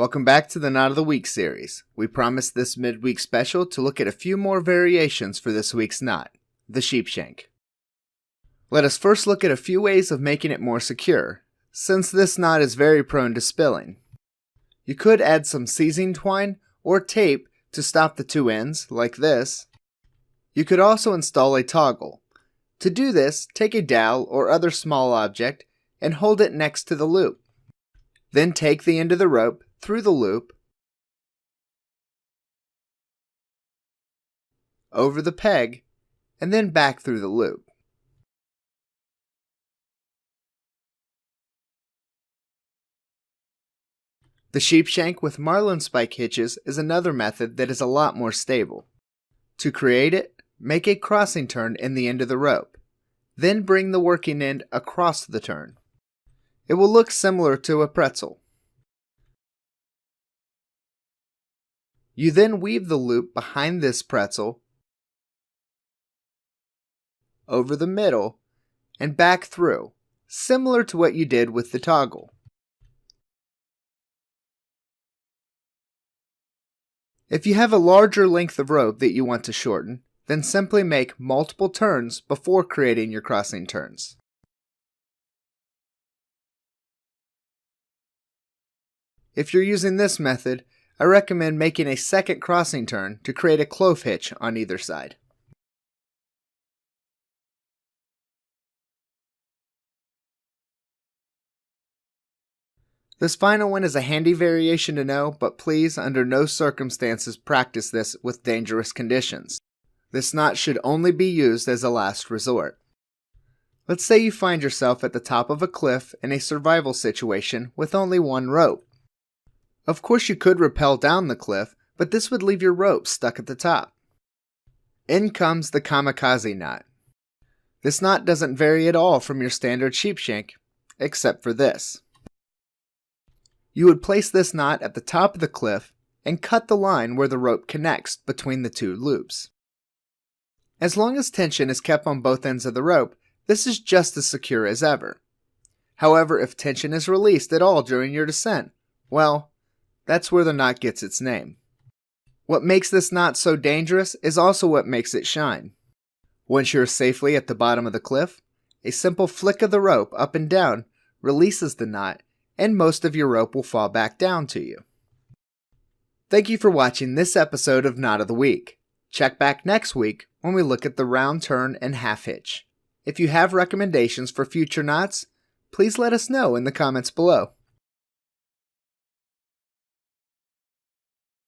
Welcome back to the Knot of the Week series. We promised this midweek special to look at a few more variations for this week's knot, the Sheepshank. Let us first look at a few ways of making it more secure, since this knot is very prone to spilling. You could add some seizing twine or tape to stop the two ends, like this. You could also install a toggle. To do this, take a dowel or other small object and hold it next to the loop. Then take the end of the rope through the loop, over the peg, and then back through the loop. The Sheepshank with Marlinspike hitches is another method that is a lot more stable. To create it, make a crossing turn in the end of the rope, then bring the working end across the turn. It will look similar to a pretzel. You then weave the loop behind this pretzel, over the middle, and back through, similar to what you did with the toggle. If you have a larger length of rope that you want to shorten, then simply make multiple turns before creating your crossing turns. If you're using this method, I recommend making a second crossing turn to create a clove hitch on either side. This final one is a handy variation to know, but please, under no circumstances, practice this with dangerous conditions. This knot should only be used as a last resort. Let's say you find yourself at the top of a cliff in a survival situation with only one rope. Of course you could rappel down the cliff, but this would leave your rope stuck at the top. In comes the Kamikaze knot. This knot doesn't vary at all from your standard Sheepshank, except for this. You would place this knot at the top of the cliff and cut the line where the rope connects between the two loops. As long as tension is kept on both ends of the rope, this is just as secure as ever. However, if tension is released at all during your descent, well, that's where the knot gets its name. What makes this knot so dangerous is also what makes it shine. Once you're safely at the bottom of the cliff, a simple flick of the rope up and down releases the knot, and most of your rope will fall back down to you. Thank you for watching this episode of Knot of the Week. Check back next week when we look at the round turn and half hitch. If you have recommendations for future knots, please let us know in the comments below.